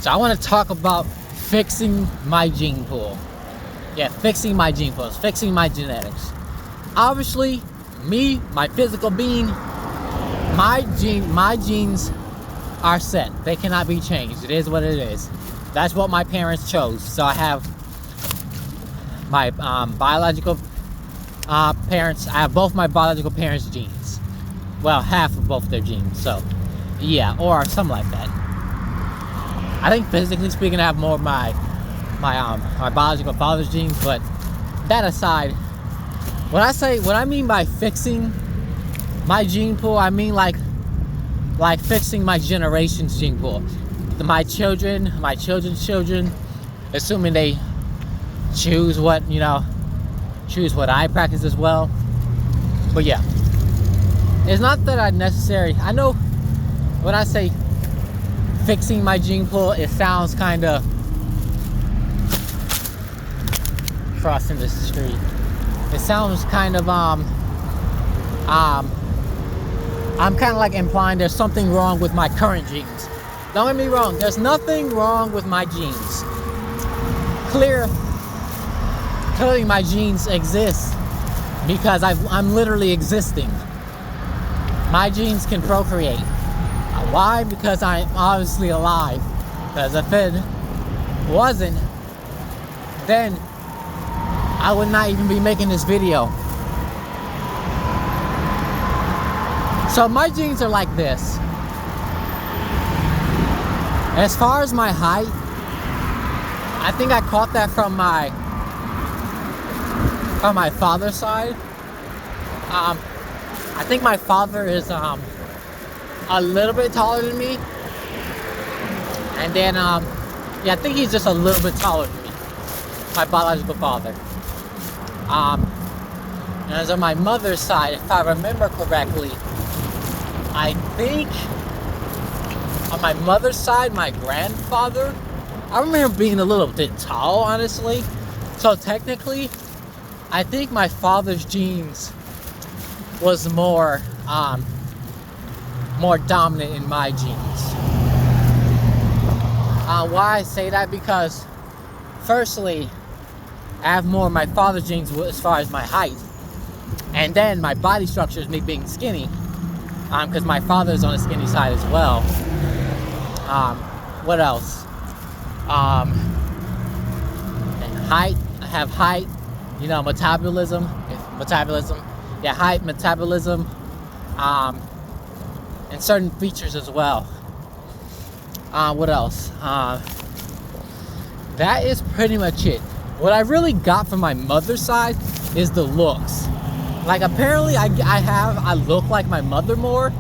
So I want to talk about fixing my gene pool. Yeah, fixing my gene pools, fixing my genetics. Obviously, me, my physical being, my genes are set. They cannot be changed. It is what it is. That's what my parents chose. So I have my biological parents. I have both my biological parents' genes. Well, half of both their genes. So, yeah, or something like that. I think physically speaking, I have more of my biological father's genes. But that aside, when I mean by fixing my gene pool, I mean like fixing my generation's gene pool. My children's children, assuming they choose what I practice as well. But yeah, it's not that I know when I say fixing my gene pool, it sounds kind of crossing the street. It sounds kind of I'm kind of like implying there's something wrong with my current genes. Don't get me wrong, there's nothing wrong with my genes. Clearly my genes exist because I'm literally existing. My genes can procreate. Why? Because I'm obviously alive. Because if it wasn't, then I would not even be making this video. So my genes are like this. As far as my height, I think I caught that from my father's side. I think my father is a little bit taller than me, and then I think he's just a little bit taller than me, my biological father. And as on my mother's side, if I remember correctly, I think on my mother's side, my grandfather, I remember being a little bit tall, honestly. So technically, I think my father's genes was more dominant in my genes. Why I say that? Because firstly, I have more of my father's genes as far as my height, and then my body structure is me being skinny, because my father is on the skinny side as well. What else? And height. I have height. Metabolism. Yeah, height, metabolism, and certain features as well. What else? That is pretty much it. What I really got from my mother's side is the looks. Like, apparently I look like my mother more.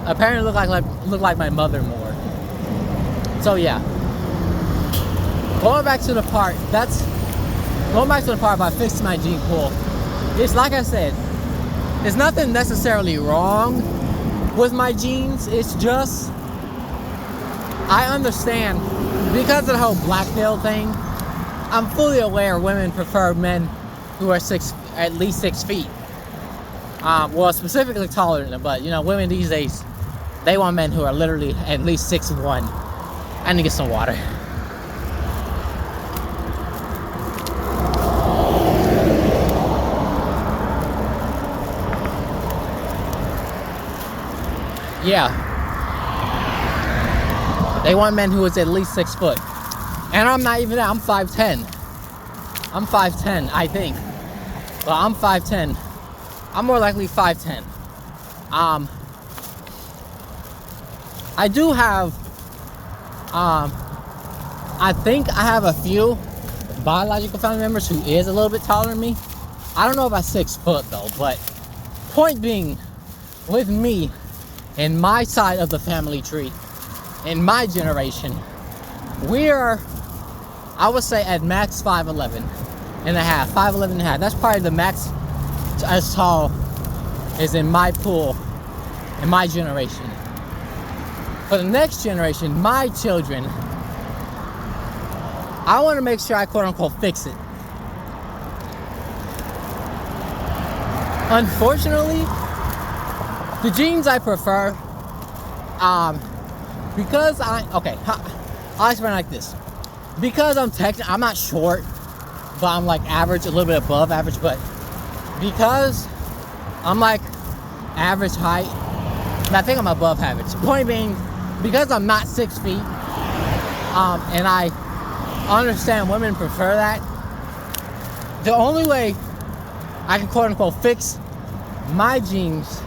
Apparently look like my mother more. So yeah. Going back to the part about fixing my gene pool. It's like I said, there's nothing necessarily wrong with my genes. It's just, I understand, because of the whole black pill thing, I'm fully aware women prefer men who are at least 6 feet. Well, specifically taller than them, but women these days, they want men who are literally at least 6'1". I need to get some water. Yeah. They want men who is at least 6 foot. And I'm not even that. I'm 5'10". I'm 5'10", I think. Well, I'm 5'10". I'm more likely 5'10". I do have, I think I have a few biological family members who is a little bit taller than me. I don't know about 6 foot though, but point being, with me, in my side of the family tree, in my generation, we are, I would say at max 5'11" and a half, 5'11" and a half. That's probably the max as tall as in my pool, in my generation. For the next generation, my children, I want to make sure I quote unquote fix it. Unfortunately, the genes I prefer, because I'll explain it like this. Because I'm not short, but I'm like average, a little bit above average, but because I'm like average height, and I think I'm above average. Point being, because I'm not 6 feet, and I understand women prefer that, the only way I can quote unquote fix my genes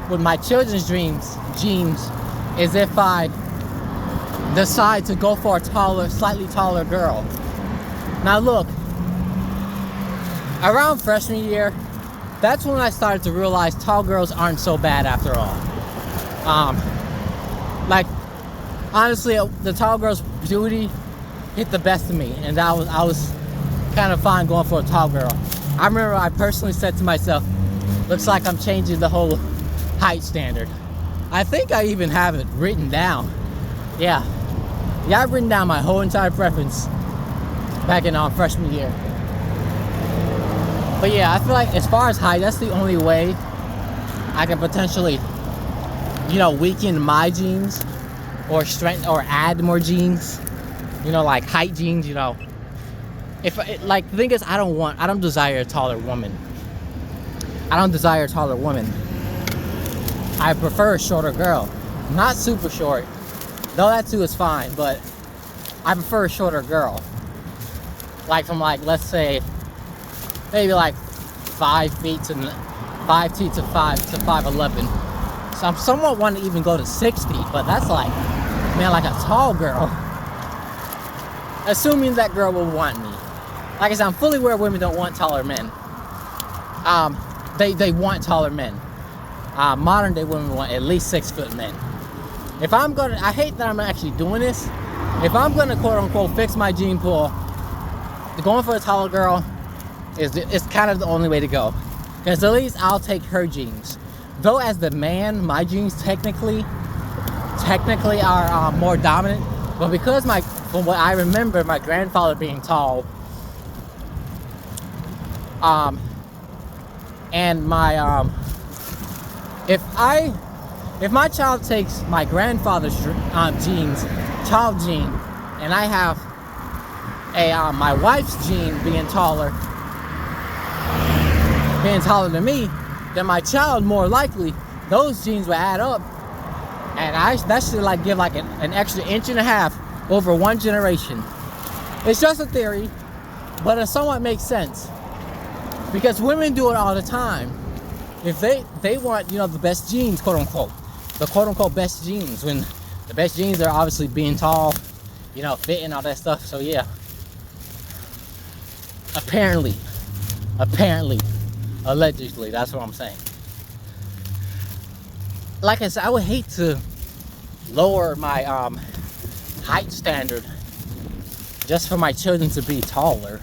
with my children's genes is if I decide to go for a slightly taller girl. Now look, around freshman year, that's when I started to realize tall girls aren't so bad after all. Like, honestly, the tall girl's beauty hit the best of me, and I was kind of fine going for a tall girl. I remember I personally said to myself, looks like I'm changing the whole height standard. I think I even have it written down. Yeah, I've written down my whole entire preference back in freshman year. But yeah, I feel like as far as height, that's the only way I can potentially, weaken my genes or strength or add more genes, like height genes, If the thing is, I don't desire a taller woman. I prefer a shorter girl. Not super short, though that too is fine, but I prefer a shorter girl. Like from let's say maybe 5 feet to 5'11". So I'm somewhat wanting to even go to 6 feet, but that's like a tall girl. Assuming that girl will want me. Like I said, I'm fully aware women don't want taller men. They want taller men. Modern day women want at least 6 foot men. I hate that I'm actually doing this. If I'm gonna quote unquote fix my gene pool, going for a taller girl is kind of the only way to go. Because at least I'll take her genes. Though as the man, my genes technically are more dominant. But because from what I remember, my grandfather being tall, and my if my child takes my grandfather's genes, child gene, and I have my wife's gene being taller than me, then my child more likely those genes will add up, and that should give an extra 1.5 inches over one generation. It's just a theory, but it somewhat makes sense because women do it all the time. If they want the best genes, quote unquote, the quote unquote best genes, when the best genes are obviously being tall, fit and all that stuff. So yeah, apparently, allegedly, that's what I'm saying. Like I said, I would hate to lower my height standard just for my children to be taller,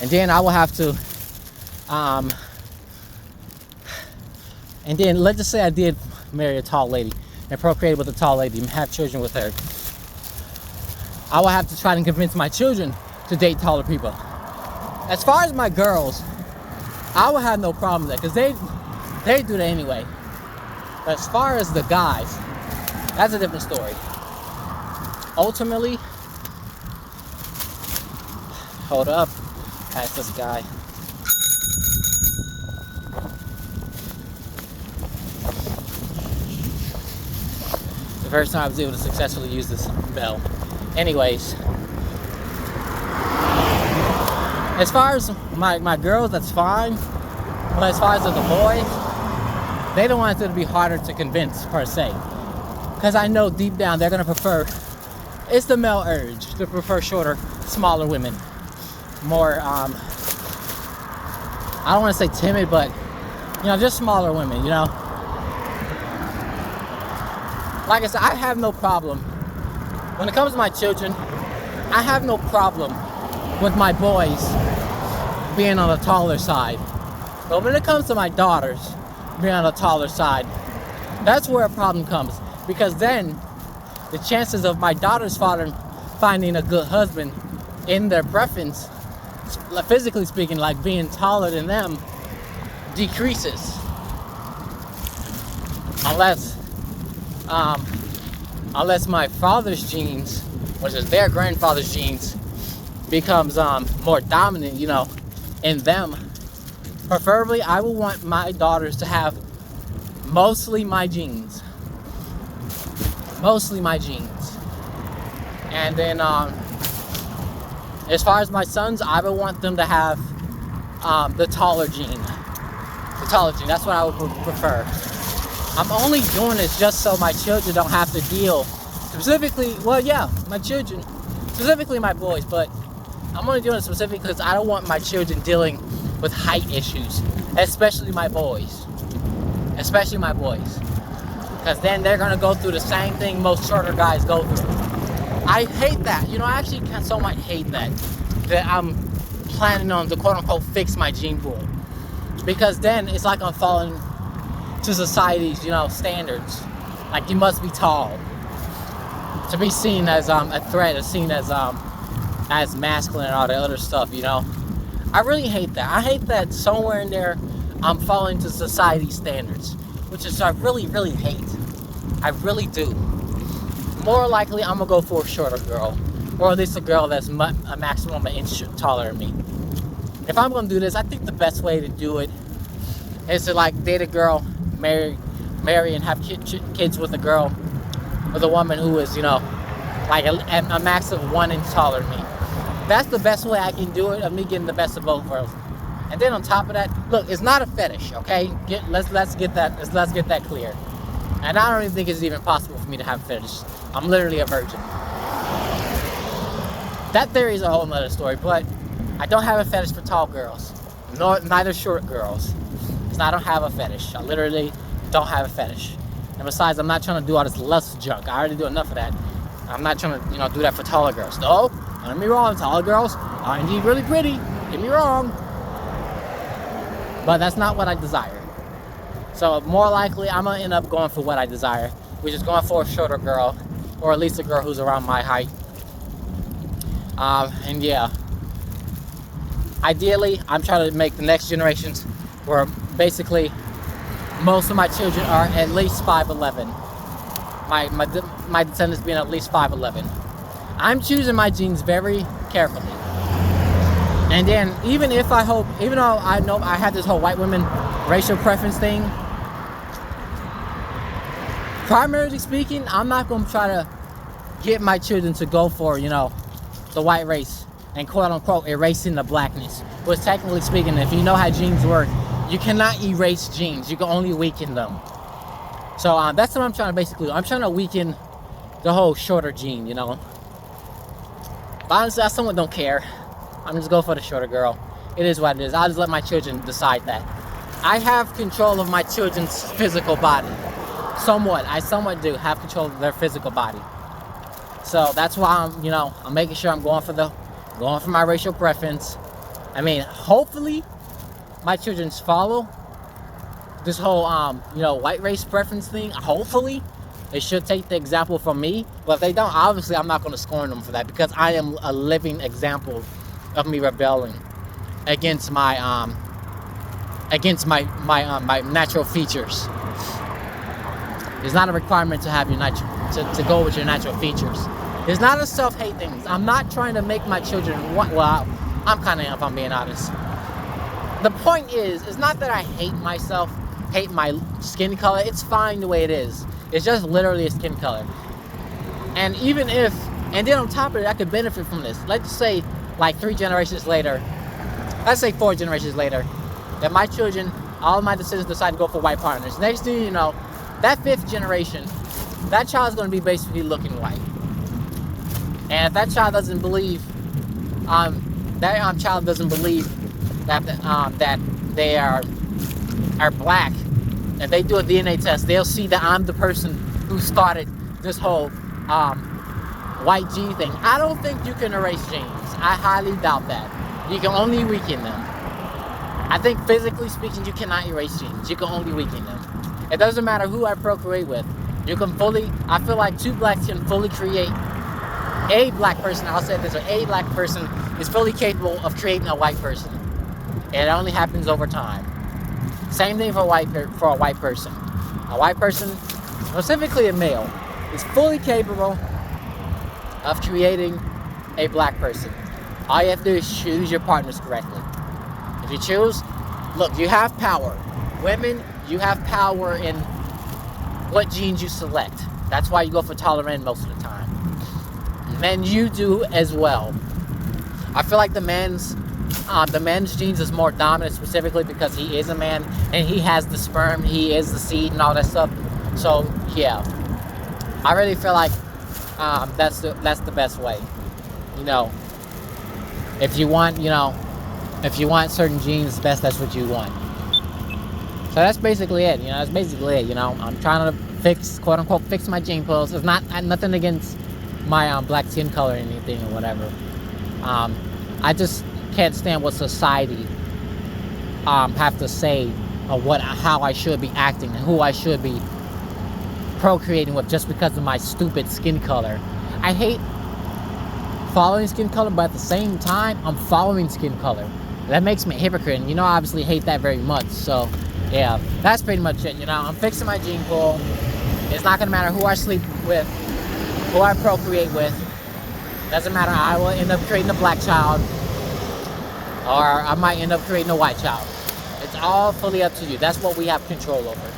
and then I will have to and then let's just say I did marry a tall lady and procreate with a tall lady and have children with her. I will have to try to convince my children to date taller people. As far as my girls, I will have no problem with that because they do that anyway. But as far as the guys, that's a different story. Ultimately, hold up, that's this guy. The first time I was able to successfully use this bell. Anyways, as far as my girls, that's fine. But as far as the boys, they don't want it to be harder to convince per se. Because I know deep down they're going to prefer, it's the male urge to prefer shorter, smaller women. More, I don't want to say timid, but, just smaller women, Like I said, I have no problem. When it comes to my children, I have no problem with my boys being on the taller side. But when it comes to my daughters being on the taller side, that's where a problem comes. Because then the chances of my daughter's father finding a good husband in their preference, physically speaking, like being taller than them, decreases. Unless um, unless my father's genes, which is their grandfather's genes, becomes more dominant, in them. Preferably, I will want my daughters to have mostly my genes. Mostly my genes. And then, as far as my sons, I would want them to have the taller gene. The taller gene, that's what I would prefer. I'm only doing this just so my children don't have to deal, specifically, my children, specifically my boys, but I'm only doing it specifically because I don't want my children dealing with height issues, especially my boys. Especially my boys. Because then they're going to go through the same thing most shorter guys go through. I hate that. I actually somewhat hate that I'm planning on to quote-unquote fix my gene pool. Because then it's like I'm falling to society's, standards. Like, you must be tall to be seen as a threat, or seen as masculine and all that other stuff, I really hate that. I hate that somewhere in there I'm falling to society's standards, which is I really, really hate. I really do. More likely, I'm gonna go for a shorter girl, or at least a girl that's a maximum an inch taller than me. If I'm gonna do this, I think the best way to do it is to date a girl, marry and have kids with a girl, with a woman who is, a max of 1 inch taller than me. That's the best way I can do it, of me getting the best of both worlds. And then on top of that, look, it's not a fetish, okay? Let's get that clear. And I don't even think it's even possible for me to have a fetish. I'm literally a virgin. That theory is a whole nother story, but I don't have a fetish for tall girls, neither short girls. Because I don't have a fetish. I literally don't have a fetish. And besides, I'm not trying to do all this lust junk. I already do enough of that. I'm not trying to, do that for taller girls. No, don't get me wrong, taller girls are indeed really pretty. Get me wrong. But that's not what I desire. So more likely, I'm going to end up going for what I desire, which is going for a shorter girl, or at least a girl who's around my height. And yeah, ideally, I'm trying to make the next generations where basically most of my children are at least 5'11". My descendants being at least 5'11". I'm choosing my genes very carefully. And then even though I know I have this whole white women racial preference thing, primarily speaking, I'm not going to try to get my children to go for, the white race and quote unquote erasing the blackness. Which technically speaking, if you know how genes work, you cannot erase genes. You can only weaken them. So that's what I'm trying to basically do. I'm trying to weaken the whole shorter gene, But honestly, I somewhat don't care. I'm just going for the shorter girl. It is what it is. I'll just let my children decide that. I have control of my children's physical body. I somewhat do have control of their physical body. So that's why I'm making sure I'm going for my racial preference. I mean, hopefully my children follow this whole white race preference thing. Hopefully they should take the example from me. But if they don't, obviously I'm not going to scorn them for that, because I am a living example of me rebelling against my natural features. It's not a requirement to have your to go with your natural features. It's not a self-hate thing. I'm not trying to make my children I'm kind of, if I'm being honest. The point is, it's not that I hate myself, hate my skin color. It's fine the way it is. It's just literally a skin color. And then on top of it, I could benefit from this. Let's say 3 generations later, let's say 4 generations later, that my children, all of my descendants decide to go for white partners. Next thing you know, that 5th generation, that child's going to be basically looking white. And if that child doesn't believe, child doesn't believe that they are black, if they do a DNA test, they'll see that I'm the person who started this whole white gene thing. I don't think you can erase genes. I highly doubt that. You can only weaken them. I think physically speaking, you cannot erase genes. You can only weaken them. It doesn't matter who I procreate with. I feel like 2 blacks can fully create a black person. I'll say this, a black person is fully capable of creating a white person. It only happens over time. Same thing for a white person. A white person specifically a male, is fully capable of creating a black person. All you have to do is choose your partners correctly. If you choose, look, you have power. Women, you have power in what genes you select. That's why you go for tolerant most of the time. Men, you do as well. I feel like the men's genes is more dominant, specifically because he is a man and he has the sperm, he is the seed and all that stuff. So yeah, I really feel like that's the best way. You know, if you want certain genes, that's what you want. So that's basically it. You know, that's basically it. You know, I'm trying to fix, quote unquote, fix my gene pools. It's nothing against my black skin color or anything or whatever. I just can't stand what society have to say of how I should be acting and who I should be procreating with just because of my stupid skin color. I hate following skin color, but at the same time, I'm following skin color. That makes me a hypocrite, and I obviously hate that very much. So yeah, that's pretty much it. I'm fixing my gene pool. It's not gonna matter who I sleep with, who I procreate with. Doesn't matter. I will end up creating a black child, or I might end up creating a white child. It's all fully up to you. That's what we have control over.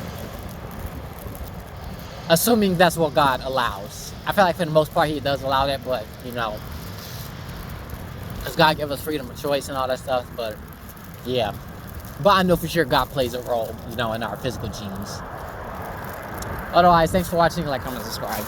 Assuming that's what God allows. I feel like for the most part He does allow that, but because God gave us freedom of choice and all that stuff. But yeah, but I know for sure God plays a role, in our physical genes. Otherwise, thanks for watching. Like, comment, subscribe.